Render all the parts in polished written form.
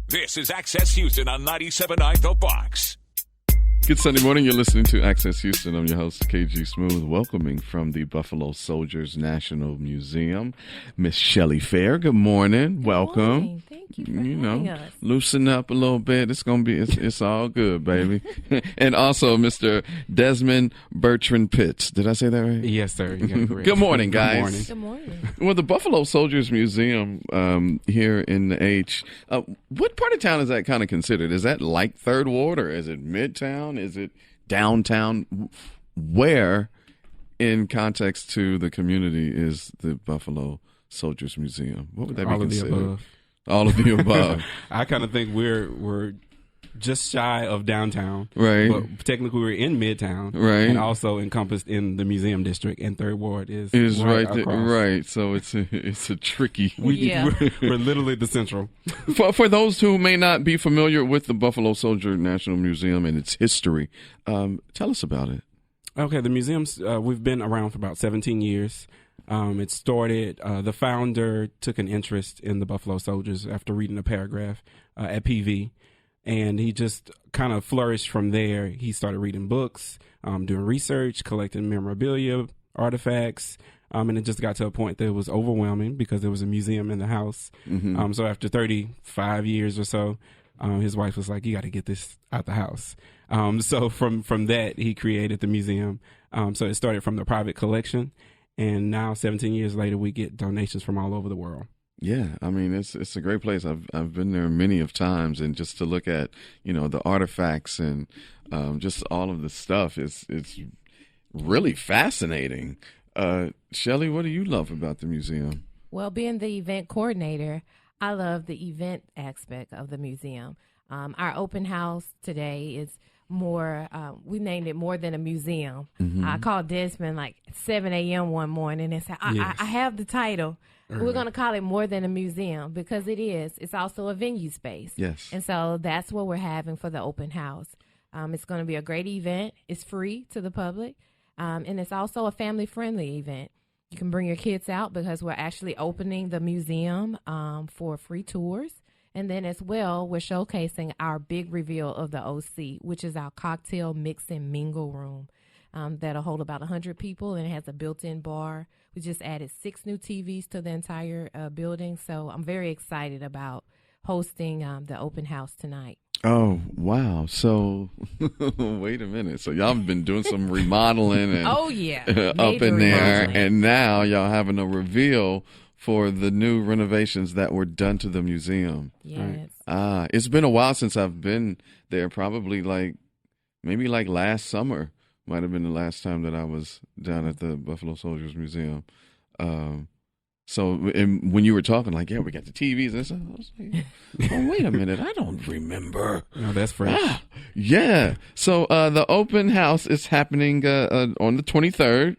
This is Access Houston on 97.9 The Fox. Good Sunday morning. You're listening to Access Houston. I'm your host, KG Smooth, welcoming from the Buffalo Soldiers National Museum, Miss Shelley Fair. Good morning. Welcome. Good morning. Thank you for having us. Loosen up a little bit. It's gonna be. It's all good, baby. And also, Mr. Desmond Bertrand Pitts. Did I say that right? Yes, sir. You got it correct. Good morning, guys. Good morning. Well, the Buffalo Soldiers Museum here in the H. What part of town is that kind of considered? Is that like Third Ward, or is it Midtown? Is it downtown? Where, in context to the community, is the Buffalo Soldiers Museum? What would that be considered? All of the above. All of the above. I kind of think we're just shy of downtown, right? But technically, we're in Midtown, right? And also encompassed in the Museum District, and Third Ward is right there, right. So it's a tricky. We're literally the central. For those who may not be familiar with the Buffalo Soldier National Museum and its history, tell us about it. Okay, the museum's we've been around for about 17 years. It started, the founder took an interest in the Buffalo Soldiers after reading a paragraph at PV, and he just kind of flourished from there. He started reading books, doing research, collecting memorabilia, artifacts, and it just got to a point that it was overwhelming because there was a museum in the house. Mm-hmm. So after 35 years or so, his wife was like, "You got to get this out the house." So from that, he created the museum. So it started from the private collection. And now, 17 years later, we get donations from all over the world. Yeah, I mean, it's a great place. I've been there many of times, and just to look at, the artifacts and just all of the stuff, it's really fascinating. Shelley, what do you love about the museum? Well, being the event coordinator, I love the event aspect of the museum. Our open house today is more, we named it More Than a Museum. Mm-hmm. I called Desmond like 7 a.m. one morning and said, I have the title. We're going to call it More Than a Museum because it is. It's also a venue space. Yes. And so that's what we're having for the open house. It's going to be a great event. It's free to the public. And it's also a family-friendly event. You can bring your kids out because we're actually opening the museum for free tours. And then as well, we're showcasing our big reveal of the OC, which is our cocktail mix and mingle room that'll hold about 100 people, and it has a built-in bar. We just added 6 new TVs to the entire building. So I'm very excited about hosting the open house tonight. Oh, wow. So wait a minute. So y'all have been doing some remodeling and up in there, and now y'all having a reveal for the new renovations that were done to the museum. Yes. Right. It's been a while since I've been there. Probably maybe last summer might have been the last time that I was down at the Buffalo Soldiers Museum. So when you were talking, we got the TVs and stuff, I was like, oh, wait a minute, I don't remember. No, that's fresh. Yeah. So the open house is happening on the 23rd.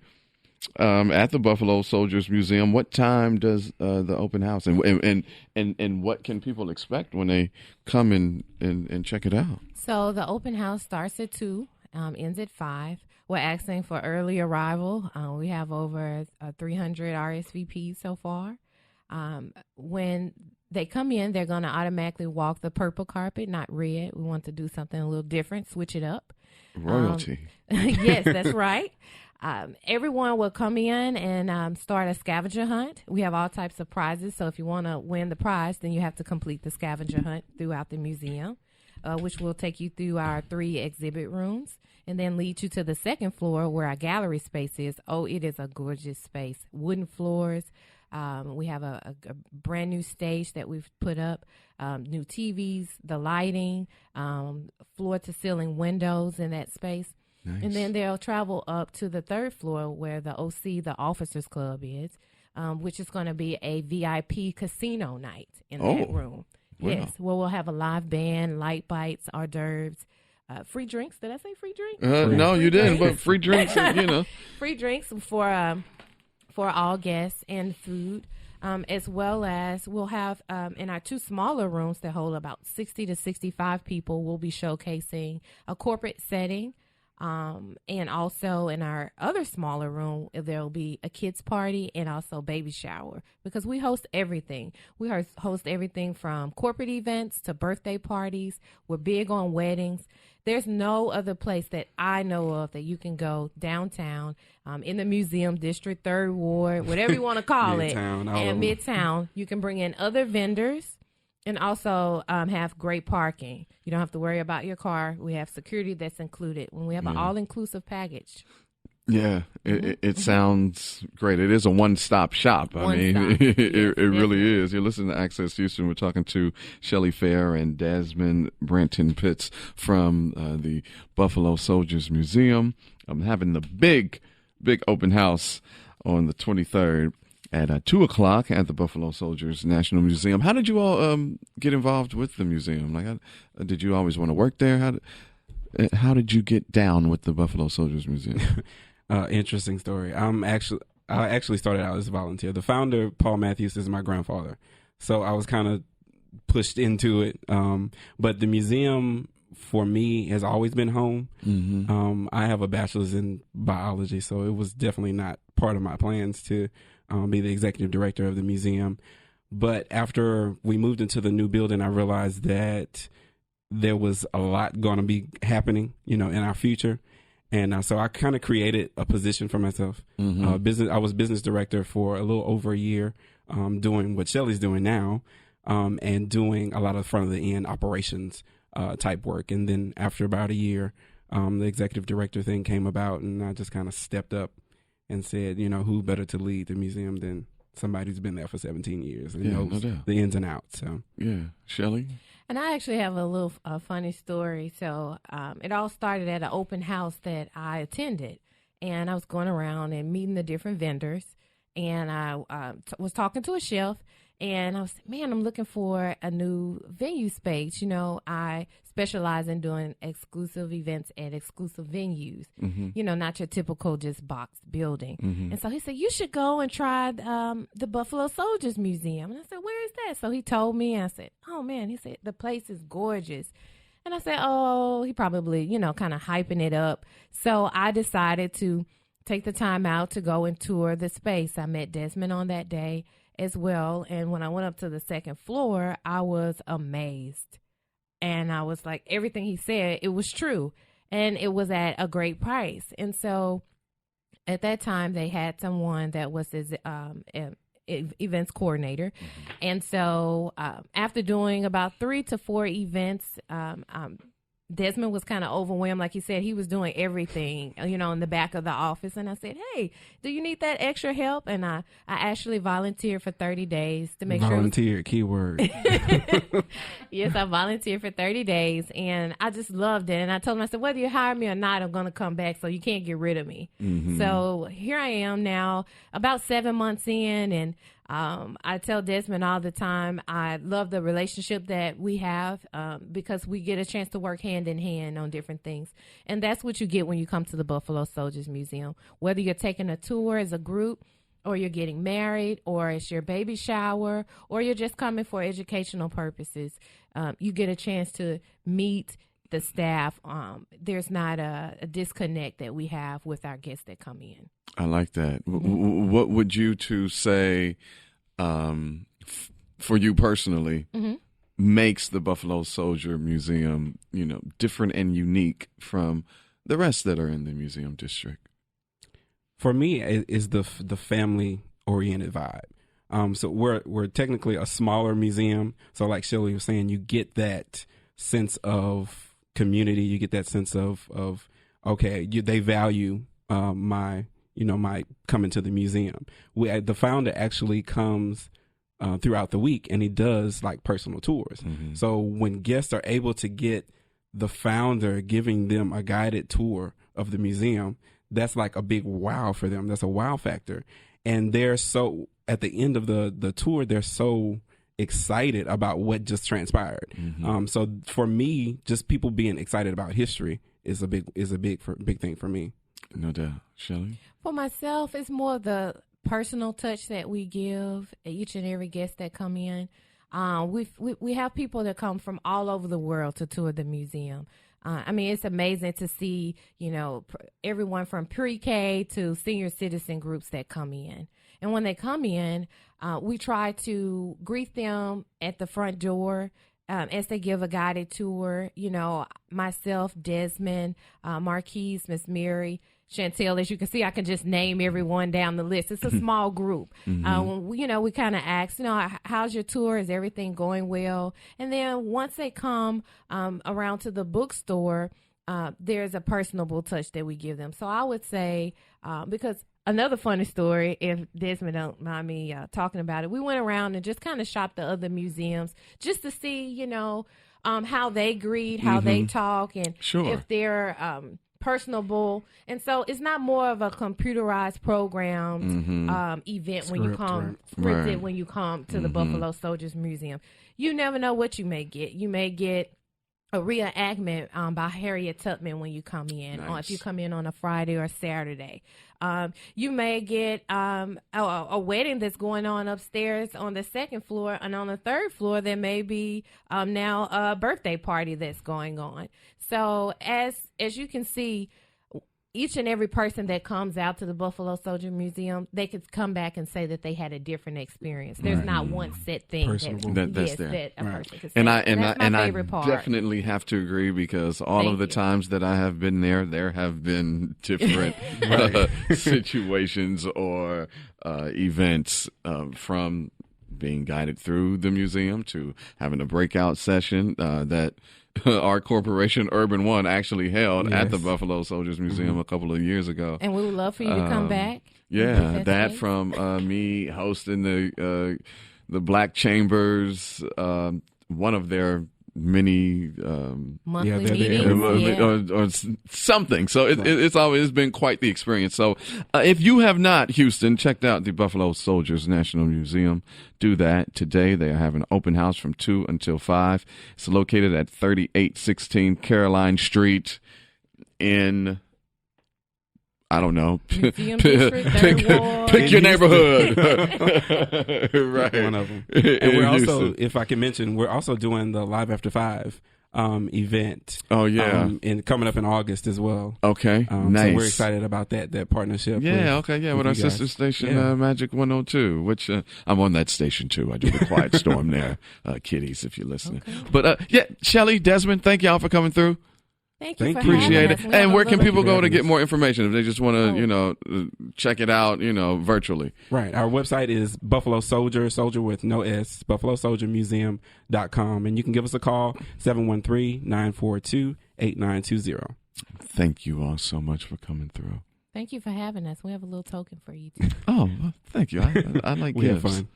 At the Buffalo Soldiers Museum. What time does the open house and what can people expect when they come and check it out? So the open house starts at 2, ends at 5. We're asking for early arrival. We have over 300 RSVPs so far. When they come in, they're going to automatically walk the purple carpet, not red. We want to do something a little different, switch it up. Royalty. Yes, that's right. Everyone will come in and start a scavenger hunt. We have all types of prizes. So if you want to win the prize, then you have to complete the scavenger hunt throughout the museum, which will take you through our 3 exhibit rooms and then lead you to the second floor where our gallery space is. Oh, it is a gorgeous space. Wooden floors. We have a brand new stage that we've put up, new TVs, the lighting, floor to ceiling windows in that space. Nice. And then they'll travel up to the 3rd floor where the OC, the Officers Club, is, which is going to be a VIP casino night in that room. Wow. Yes, where we'll have a live band, light bites, hors d'oeuvres, free drinks. Did I say free drinks? No, you didn't, but free drinks, Free drinks for all guests and food. As well as we'll have in our 2 smaller rooms that hold about 60 to 65 people, we'll be showcasing a corporate setting, And also in our other smaller room, there'll be a kids party and also baby shower, because we host everything. We host everything from corporate events to birthday parties. We're big on weddings. There's no other place that I know of that you can go downtown, in the museum district, 3rd Ward, whatever you want to call it, Midtown, and Midtown. You can bring in other vendors and also have great parking. You don't have to worry about your car. We have security that's included when we have an all-inclusive package. Yeah, it sounds great. It is a one-stop shop. It really is. You're listening to Access Houston. We're talking to Shelly Fair and Desmond Brenton Pitts from the Buffalo Soldiers Museum. I'm having the big open house on the 23rd at 2 o'clock at the Buffalo Soldiers National Museum. How did you all get involved with the museum? Like, did you always want to work there? How did you get down with the Buffalo Soldiers Museum? Interesting story. I actually started out as a volunteer. The founder, Paul Matthews, is my grandfather, so I was kind of pushed into it. But the museum for me has always been home. Mm-hmm. I have a bachelor's in biology, so it was definitely not part of my plans to be the executive director of the museum. But after we moved into the new building, I realized that there was a lot going to be happening, in our future. And so I kind of created a position for myself. Mm-hmm. I was business director for a little over a year, doing what Shelly's doing now, and doing a lot of front of the end operations type work. And then after about a year, the executive director thing came about, and I just kind of stepped up and said, who better to lead the museum than somebody who's been there for 17 years and knows the ins and outs. So yeah, Shelly. And I actually have a little funny story. So it all started at an open house that I attended, and I was going around and meeting the different vendors, and I was talking to a chef, and I was, I'm looking for a new venue space. I specialize in doing exclusive events at exclusive venues, not your typical just box building. Mm-hmm. And so he said, you should go and try the Buffalo Soldiers Museum. And I said, where is that? So he told me, and I said, oh, man. He said, the place is gorgeous. And I said, oh, he probably, kind of hyping it up. So I decided to take the time out to go and tour the space. I met Desmond on that day as well. And when I went up to the second floor, I was amazed. And I was like, everything he said, it was true. And it was at a great price. And so at that time, they had someone that was his events coordinator. Mm-hmm. And so after doing about 3 to 4 events, Desmond was kind of overwhelmed. Like he said, he was doing everything, in the back of the office. And I said, hey, do you need that extra help? And I actually volunteered for 30 days to make Volunteer, keyword. Yes, I volunteered for 30 days. And I just loved it. And I told him, I said, whether you hire me or not, I'm going to come back. So you can't get rid of me. Mm-hmm. So here I am now, about 7 months in. And I tell Desmond all the time, I love the relationship that we have because we get a chance to work hand in hand on different things. And that's what you get when you come to the Buffalo Soldiers Museum. Whether you're taking a tour as a group, or you're getting married, or it's your baby shower, or you're just coming for educational purposes, you get a chance to meet the staff. There's not a disconnect that we have with our guests that come in. I like that. Mm-hmm. What would you two say, for you personally, makes the Buffalo Soldier Museum, different and unique from the rest that are in the museum district? For me, is the family-oriented vibe. So we're technically a smaller museum. So like Shelly was saying, you get that sense of community. You get that sense of okay, they value my coming to the museum. The founder actually comes throughout the week, and he does like personal tours. Mm-hmm. So when guests are able to get the founder giving them a guided tour of the museum, that's like a big wow for them. That's a wow factor. And they're so, at the end of the tour, they're so excited about what just transpired. Mm-hmm. So for me, just people being excited about history is a big thing for me. No doubt. Shelly? For myself, it's more the personal touch that we give each and every guest that come in. We have people that come from all over the world to tour the museum. I mean, it's amazing to see, everyone from pre-K to senior citizen groups that come in. And when they come in, we try to greet them at the front door as they give a guided tour. Myself, Desmond, Marquise, Miss Mary, Chantel, as you can see, I can just name everyone down the list. It's a small group. We kind of ask, how's your tour? Is everything going well? And then once they come around to the bookstore, there's a personable touch that we give them. So I would say, because another funny story, if Desmond don't mind me talking about it, we went around and just kind of shopped the other museums just to see, how they greet, how they talk, and if they're personable. And so it's not more of a computerized programmed event when you come scripted when you come to the Buffalo Soldiers Museum. You never know what you may get. You may get a reenactment by Harriet Tubman when you come in, or if you come in on a Friday or Saturday. You may get a wedding that's going on upstairs on the second floor, and on the third floor there may be now a birthday party that's going on. So as you can see, each and every person that comes out to the Buffalo Soldier Museum, they could come back and say that they had a different experience. There's not one set thing that's there. That a person could say. And I definitely have to agree, because all of the times that I have been there have been different situations or events, from being guided through the museum to having a breakout session that our corporation, Urban One, actually held at the Buffalo Soldiers Museum a couple of years ago. And we would love for you to come back. Yeah, that from me hosting the Black Chambers, one of their many monthly meetings, or something. So it's always been quite the experience. So if you have not, Houston, checked out the Buffalo Soldiers National Museum, do that today. They are having an open house from 2 until 5. It's located at 3816 Caroline Street in, I don't know. Museum District, pick your neighborhood. Right. One of them. And we're also, if I can mention, we're also doing the Live After 5 event. Oh, yeah. And coming up in August as well. Okay. Nice. So we're excited about that partnership. Yeah, with our sister station, Magic 102, which I'm on that station too. I do the Quiet Storm there, kiddies, if you're listening. Okay. But Shelly, Desmond, thank y'all for coming through. Thank you. Appreciate it. And where can people go to get more information if they just want to, check it out, virtually? Right. Our website is Buffalo Soldier with no S, BuffaloSoldierMuseum.com. And you can give us a call, 713-942-8920. Thank you all so much for coming through. Thank you for having us. We have a little token for you, too. Oh, well, thank you. I like gifts. We have fun.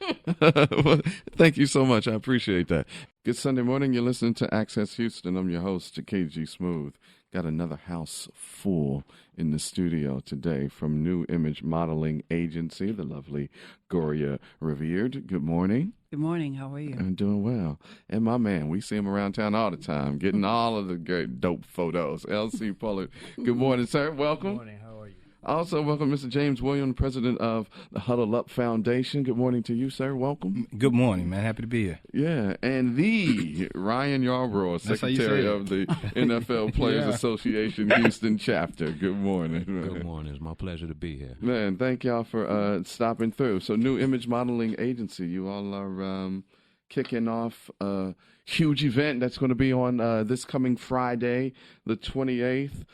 Well, thank you so much. I appreciate that. Good Sunday morning. You're listening to Access Houston. I'm your host, KG Smooth. Got another house full in the studio today from New Image Modeling Agency, the lovely Goria Revered. Good morning. Good morning. How are you? I'm doing well. And my man, we see him around town all the time, getting all of the great dope photos. LC Pullard. Good morning, sir. Welcome. Good morning. How are you? Also, welcome Mr. James Williams, president of the Huddle Up Foundation. Good morning to you, sir. Welcome. Good morning, man. Happy to be here. Yeah, and the Ryan Yarbrough, secretary of the NFL Players Association Houston chapter. Good morning. Good morning. It's my pleasure to be here. Man, thank y'all for stopping through. So, New Image Modeling Agency, you all are kicking off a huge event that's going to be on this coming Friday, the 28th.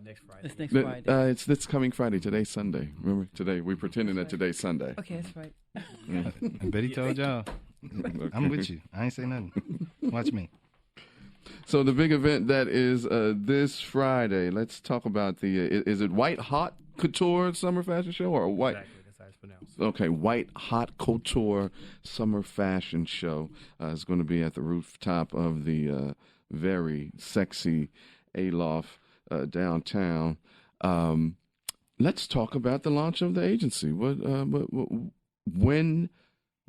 Next Friday. It's next Friday. It's this coming Friday. Today's Sunday. Remember, today we're pretending that today's Sunday. Okay, that's right. Yeah. And Betty told y'all. Okay. I'm with you. I ain't say nothing. Watch me. So the big event that is this Friday. Let's talk about the. Is it White Haute Couture Summer Fashion Show or White? Exactly. That's how it's pronounced. Okay, White Haute Couture Summer Fashion Show is going to be at the rooftop of the very sexy Aloft downtown. Let's talk about the launch of the agency. When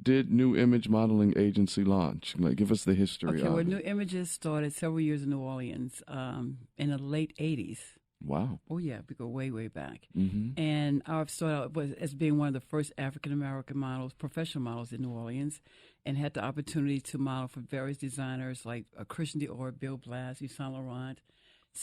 did New Image Modeling Agency launch? Give us the history of it. New Images started several years in New Orleans in the late 80s. Wow. Oh, yeah, we go way, way back. Mm-hmm. And I've started out as being one of the first African-American models, professional models in New Orleans, and had the opportunity to model for various designers like Christian Dior, Bill Blass, Yves Saint Laurent,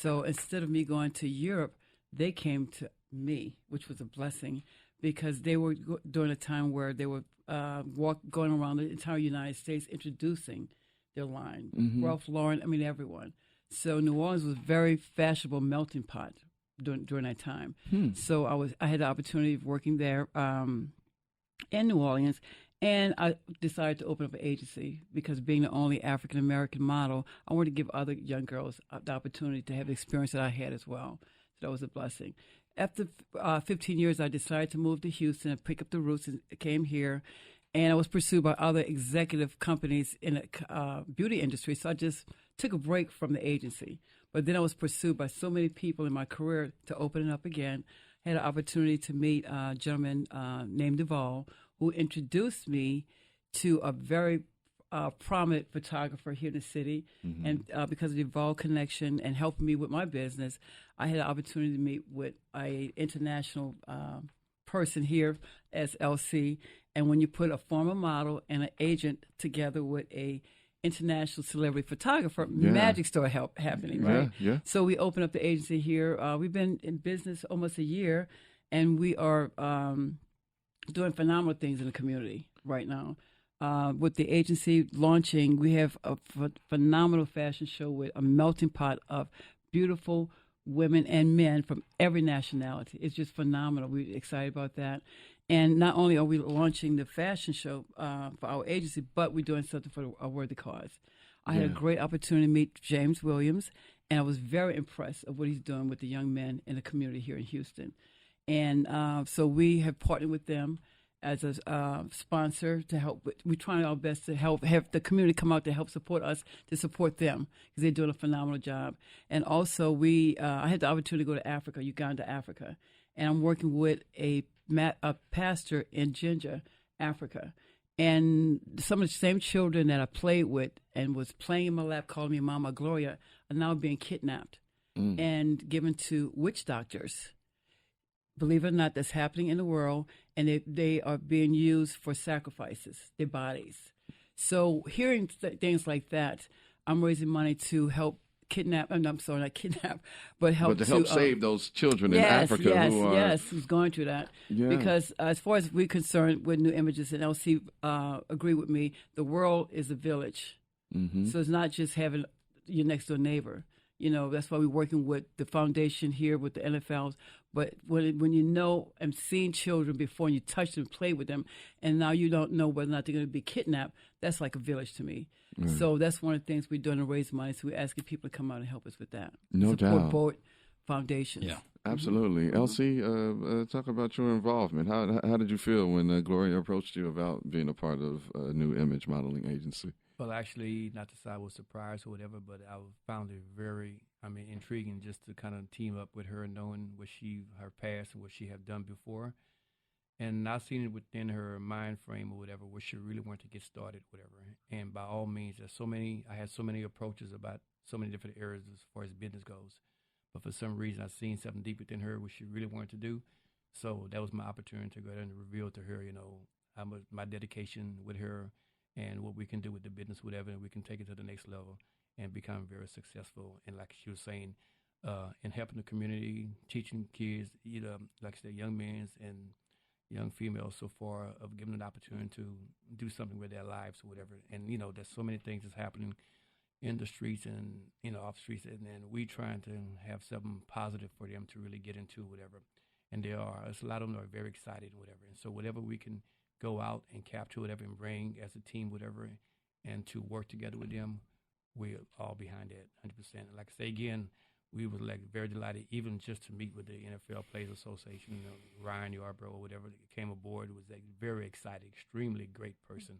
So instead of me going to Europe, they came to me, which was a blessing, because they were during a time where they were going around the entire United States introducing their line. Ralph Lauren, I mean, everyone. So New Orleans was a very fashionable melting pot during that time. So I had the opportunity of working there in New Orleans, and I decided to open up an agency because being the only African American model, I wanted to give other young girls the opportunity to have the experience that I had as well. So that was a blessing. After 15 years, I decided to move to Houston and pick up the roots and came here. And I was pursued by other executive companies in the beauty industry. So I just took a break from the agency. But then I was pursued by so many people in my career to open it up again. I had an opportunity to meet a gentleman named Duval, who introduced me to a very prominent photographer here in the city. And because of the Duval connection and helping me with my business, I had an opportunity to meet with an international person here as LC. And when you put a former model and an agent together with a international celebrity photographer, magic started happening, right? Yeah. So we opened up the agency here. We've been in business almost a year, and we are doing phenomenal things in the community right now. With the agency launching, we have a phenomenal fashion show with a melting pot of beautiful women and men from every nationality. It's just phenomenal. We're excited about that. And not only are we launching the fashion show for our agency, but we're doing something for a worthy cause. I had a great opportunity to meet James Williams, and I was very impressed of what he's doing with the young men in the community here in Houston. And so we have partnered with them as a sponsor to help. We're trying our best to help have the community come out to help support us, to support them, because they're doing a phenomenal job. And also, I had the opportunity to go to Africa, Uganda, Africa, and I'm working with a pastor in Jinja, Africa. And some of the same children that I played with and was playing in my lap, calling me Mama Gloria, are now being kidnapped and given to witch doctors. Believe it or not, that's happening in the world, and they are being used for sacrifices, their bodies. So hearing things like that, I'm raising money to help kidnap. I'm sorry, not kidnap, but help to help save those children in Africa who's going through that. Yeah. Because as far as we're concerned with New Images, and LC agree with me, the world is a village. So it's not just having your next door neighbor. You know, that's why we're working with the foundation here with the NFLs. But when you know and seeing children before and you touch them, play with them, and now you don't know whether or not they're going to be kidnapped, that's like a village to me. So that's one of the things we're doing to raise money. So we're asking people to come out and help us with that. No doubt. Support both foundations. Yeah. Absolutely. LC, talk about your involvement. How did you feel when Gloria approached you about being a part of a New Image modeling agency? Well, actually, not to say I was surprised or whatever, but I found it very, intriguing just to kind of team up with her, knowing her past and what she had done before. And I seen it within her mind frame or whatever, where she really wanted to get started, whatever. And by all means, I had so many approaches about so many different areas as far as business goes. But for some reason, I seen something deep within her, what she really wanted to do. So that was my opportunity to go ahead and reveal to her, my dedication with her and what we can do with the business, whatever, and we can take it to the next level and become very successful. And like she was saying, in helping the community, teaching kids, like I said, young men and young females so far, of giving them an opportunity to do something with their lives or whatever. And, there's so many things that's happening in the streets and, off streets, and we trying to have something positive for them to really get into, whatever. And there's a lot of them are very excited, whatever. And so whatever we can go out and capture whatever and bring as a team, whatever, and to work together with them, we're all behind that 100%. Like I say again, we were very delighted even just to meet with the NFL Players Association, Ryan Yarbrough or whatever that came aboard was very excited, extremely great person,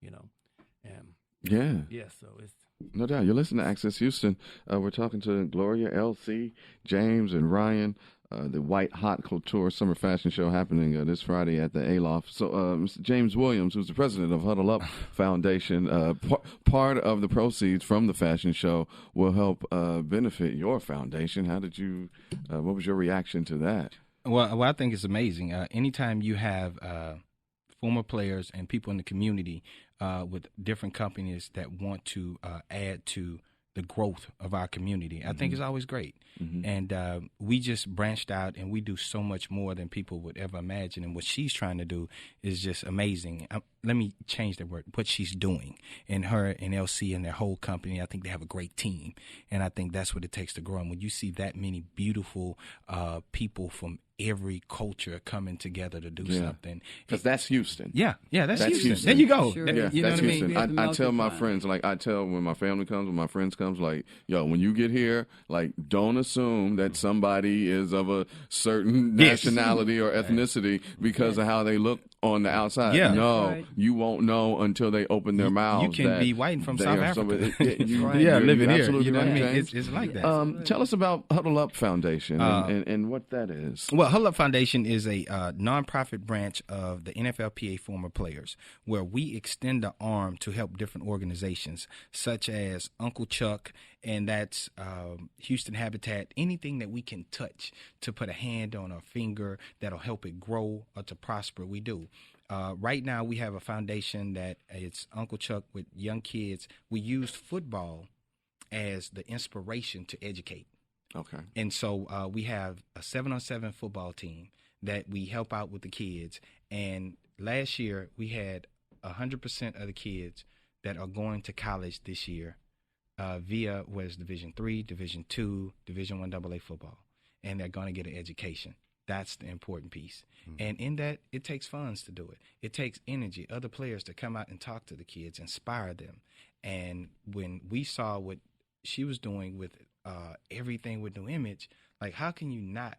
Yeah. Yeah, so it's... No doubt. You're listening to Access Houston. We're talking to Gloria, LC, James, and Ryan. The White Haute Couture Summer Fashion Show happening this Friday at the Aloft. So Mr. James Williams, who's the president of Huddle Up Foundation, part of the proceeds from the fashion show will help benefit your foundation. How did you, what was your reaction to that? Well, I think it's amazing. Anytime you have former players and people in the community with different companies that want to add to the growth of our community. I think it's always great. And we just branched out, and we do so much more than people would ever imagine. And what she's trying to do is just amazing. Let me change that word. What she's doing, and her and LC and their whole company, I think they have a great team. And I think that's what it takes to grow. And when you see that many beautiful people from every culture coming together to do something. Because that's Houston. Yeah, that's Houston. There you go. Sure. Yeah, You know that's what I Houston. mean? I tell my friends, like I tell when my family comes, when my friends comes, like, yo, when you get here, like, don't assume that somebody is of a certain nationality or ethnicity because of how they look on the outside. Yeah. No, Right. you won't know until they open their mouths. You can be white and from they South are Africa. you're living here. absolutely You know what I right, mean? James. It's like that. Tell us about Huddle Up Foundation and what that is. Well, Huddle Up Foundation is a nonprofit branch of the NFLPA former players, where we extend the arm to help different organizations such as Uncle Chuck, and that's Houston Habitat, anything that we can touch to put a hand on or finger that'll help it grow or to prosper, we do. Right now, we have a foundation that it's Uncle Chuck with young kids. We used football as the inspiration to educate. Okay. And so we have a 7-on-7 football team that we help out with the kids. And last year, we had 100% of the kids that are going to college this year via Division III, Division II, Division I AA football. And they're going to get an education. That's the important piece. And in that, it takes funds to do it. It takes energy, other players to come out and talk to the kids, inspire them. And when we saw what she was doing with everything with New Image, like, how can you not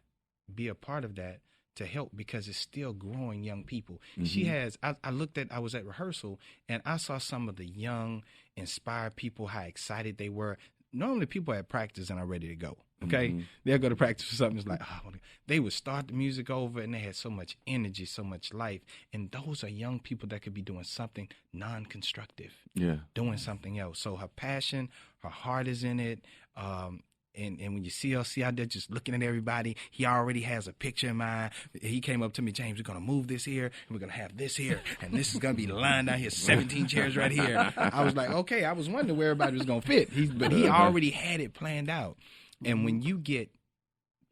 be a part of that to help, because it's still growing young people. She has, I was at rehearsal, and I saw some of the young, inspired people, how excited they were. Normally people at practice and are ready to go. Okay, they'll go to practice for something. It's like, they would start the music over, and they had so much energy, so much life. And those are young people that could be doing something non-constructive, doing something else. So her passion, her heart is in it. And when you see LC out there just looking at everybody, he already has a picture in mind. He came up to me, James, we're going to move this here, and we're going to have this here, and this is going to be lined down here, 17 chairs right here. I was like, okay, I was wondering where everybody was going to fit. But he already had it planned out. And when you get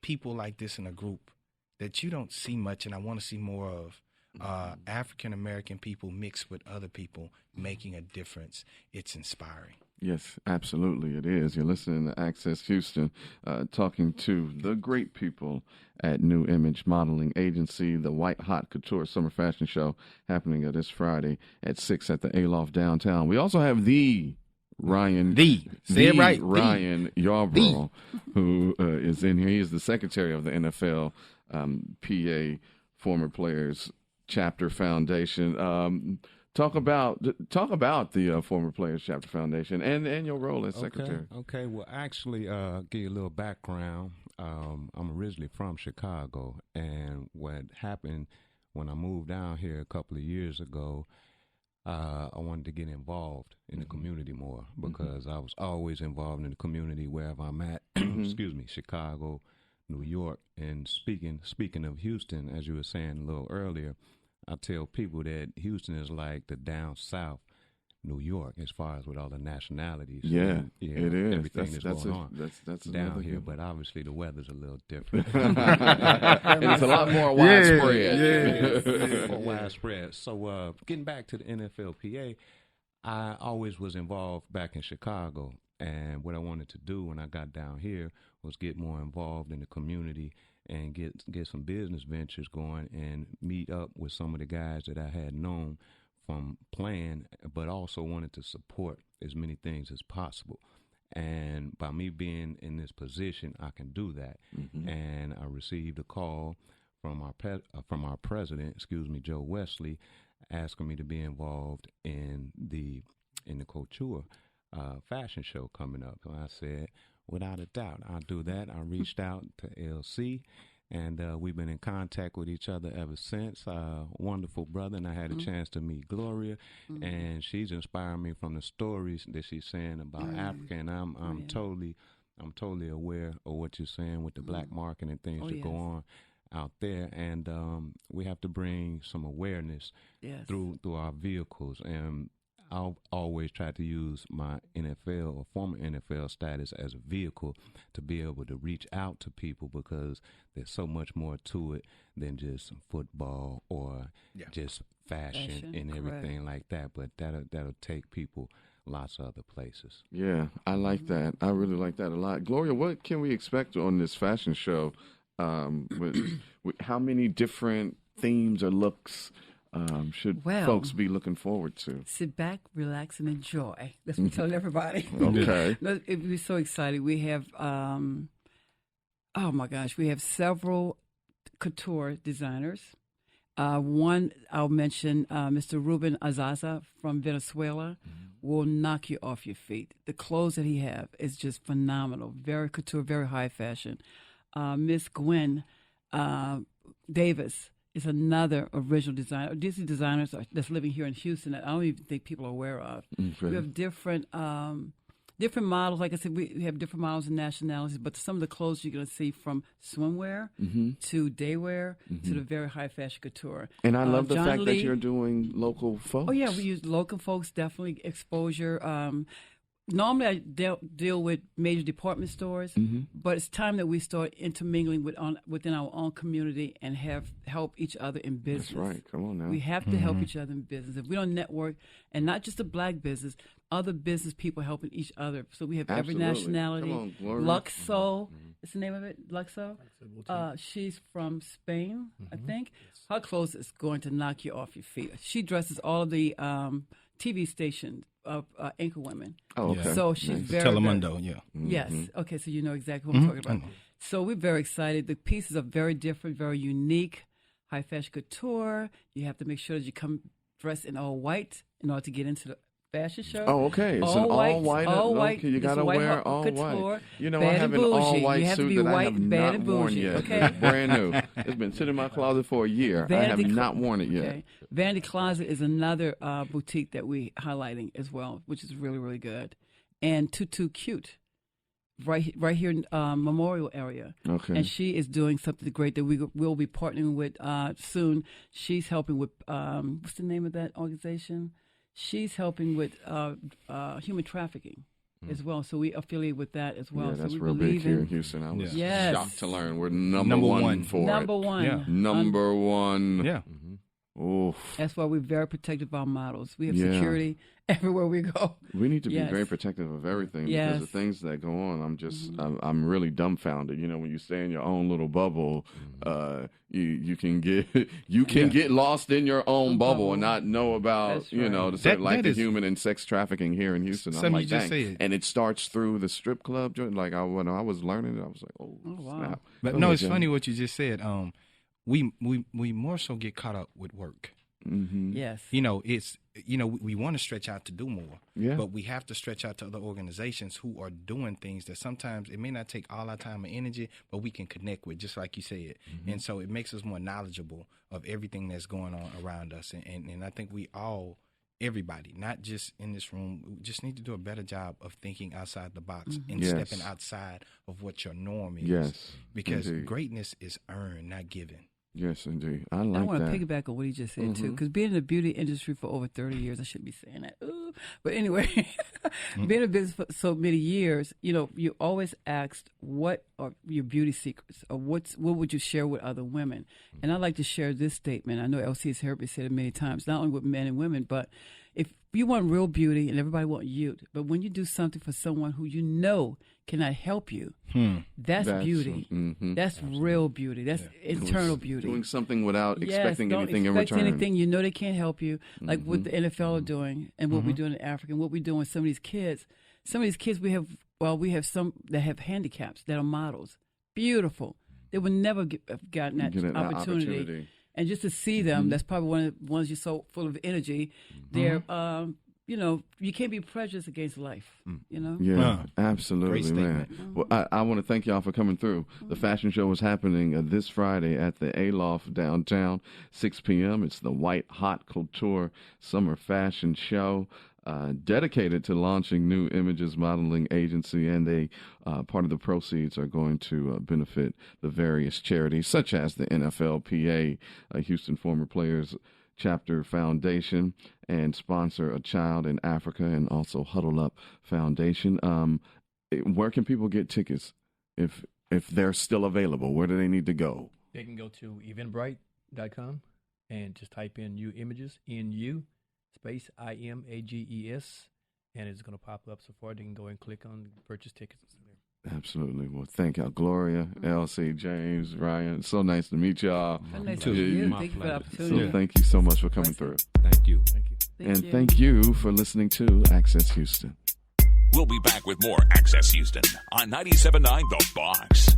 people like this in a group that you don't see much, and I want to see more of, African-American people mixed with other people making a difference, it's inspiring. Yes, absolutely it is. You're listening to Access Houston, talking to the great people at New Image Modeling Agency, the White Haute Couture Summer Fashion Show happening this Friday at 6 at the Aloft downtown. We also have Ryan Yarbrough, who is in here. He is the secretary of the NFL PA Former Players Chapter Foundation. Talk about the Former Players Chapter Foundation and your role as secretary. Okay. Well, actually, give you a little background. I'm originally from Chicago, and what happened when I moved down here a couple of years ago, I wanted to get involved in the community more, because I was always involved in the community wherever I'm at. Excuse me, Chicago, New York. And speaking of Houston, as you were saying a little earlier, I tell people that Houston is like the down south New York as far as with all the nationalities. Yeah, it is. Everything that's going on that's down here, but obviously the weather's a little different. It's a lot more widespread. More widespread. So getting back to the NFLPA, I always was involved back in Chicago, and what I wanted to do when I got down here was get more involved in the community and get some business ventures going and meet up with some of the guys that I had known from playing, but also wanted to support as many things as possible. And by me being in this position, I can do that. And I received a call from our president, Joe Wesley, asking me to be involved in the couture fashion show coming up. So I said, without a doubt, I'll do that. I reached out to LC, and we've been in contact with each other ever since. Wonderful brother, and I had a chance to meet Gloria, and she's inspired me from the stories that she's saying about Africa, and I'm totally aware of what you're saying with the black market and things that go on out there, and we have to bring some awareness through our vehicles. And I've always tried to use my NFL or former NFL status as a vehicle to be able to reach out to people, because there's so much more to it than just football or just fashion and everything like that. But that'll take people lots of other places. Yeah, I like that. I really like that a lot. Gloria, what can we expect on this fashion show? With how many different themes or looks should folks be looking forward to? Sit back, relax, and enjoy. That's what we're telling everybody. Okay. We're so excited. We have, oh my gosh, we have several couture designers. One, I'll mention Mr. Ruben Azaza from Venezuela will knock you off your feet. The clothes that he have is just phenomenal. Very couture, very high fashion. Miss Gwen Davis is another original designer. These are designers that's living here in Houston that I don't even think people are aware of. Okay. We have different models. Like I said, we have different models and nationalities, but some of the clothes you're going to see from swimwear to daywear to the very high fashion couture. And I love the John fact that Lee- you're doing local folks. Oh, yeah, we use local folks, definitely exposure. Normally, I deal with major department stores, but it's time that we start intermingling within our own community and help each other in business. That's right. Come on now. We have to help each other in business. If we don't network, and not just a black business, other business people helping each other. So we have Absolutely. every nationality. Come on, Gloria. Luxo, is the name of it? Luxo. She's from Spain, I think. Her clothes is going to knock you off your feet. She dresses all of the TV stations of anchor women. Oh, okay. So she's very Telemundo, Yes. Okay, so you know exactly what I'm talking about. So we're very excited. The pieces are very different, very unique. High fashion couture. You have to make sure that you come dressed in all white in order to get into the fashion show. Oh, okay. It's an all white. Okay, you got to wear all white. You know, I have an all white suit that I have not worn yet. Okay? It's brand new. It's been sitting in my closet for a year. I have not worn it yet. Okay. Vanity Closet is another boutique that we highlighting as well, which is really, really good. And Tutu Cute, right here in Memorial area. Okay. And she is doing something great that we will be partnering with soon. She's helping with, what's the name of that organization? She's helping with human trafficking as well. So we affiliate with that as well. Yeah, that's so we real big believe here in Houston. I was Yes. shocked to learn we're number one for Number it. one. Yeah. Number one. Yeah. Oof. That's why we're very protective of our models. We have Yeah. security everywhere we go. We need to be Yes. very protective of everything Yes. because the things that go on, I'm just, I'm really dumbfounded. You know, when you stay in your own little bubble, you can get lost in your own bubble and not know about, That's you right. know, That the is- human and sex trafficking here in Houston. I'm Something like, you just dang. said. And it starts through the strip club joint. Like when I was learning it, I was like, oh wow. snap. But Go no, ahead, it's Jim. funny what you just said. We more so get caught up with work. Yes. You know, we want to stretch out to do more, Yeah. but we have to stretch out to other organizations who are doing things that sometimes it may not take all our time and energy, but we can connect with, just like you said. And so it makes us more knowledgeable of everything that's going on around us. And I think everybody, not just in this room, we just need to do a better job of thinking outside the box and Yes. stepping outside of what your norm is. Yes. Because indeed. greatness is earned, not given. Yes, indeed. I I like want that. to piggyback on what he just said too, because being in the beauty industry for over 30 years, I shouldn't be saying that. Ooh. But anyway, being in business for so many years, you know, you always asked what are your beauty secrets, or what would you share with other women? And I'd like to share this statement. I know LC has heard me say it many times, not only with men and women, but if you want real beauty, and everybody wants you, but when you do something for someone who you know cannot help you, that's beauty. That's real beauty. That's internal beauty. Doing something without Yes, expecting don't anything expect in return. anything. You know they can't help you, like what the NFL are doing and what we're doing in Africa and what we're doing with some of these kids. Some of these kids we have some that have handicaps that are models. Beautiful. They would never have gotten that Get an opportunity. And just to see them, that's probably one of the ones you're so full of energy. They're, you know, you can't be prejudiced against life, you know? Yeah, absolutely, Great man. Well, I want to thank y'all for coming through. The fashion show is happening this Friday at the Aloft downtown, 6 p.m. It's the White Haute Couture Summer Fashion Show. Dedicated to launching new images modeling agency, and they part of the proceeds are going to benefit the various charities such as the NFLPA, Houston Former Players Chapter Foundation and sponsor A Child in Africa and also Huddle Up Foundation. Where can people get tickets if they're still available? Where do they need to go? They can go to eventbrite.com and just type in New Images, NU, space IMAGES, and it's going to pop up so far. They can go and click on purchase tickets. Absolutely. Well, thank y'all. Gloria, Elsie, James, Ryan. So nice to meet y'all. Nice to meet you. Thank you for the opportunity. So thank you so much for coming through. Thank you. Thank you. Thank you for listening to Access Houston. We'll be back with more Access Houston on 97.9 The Box.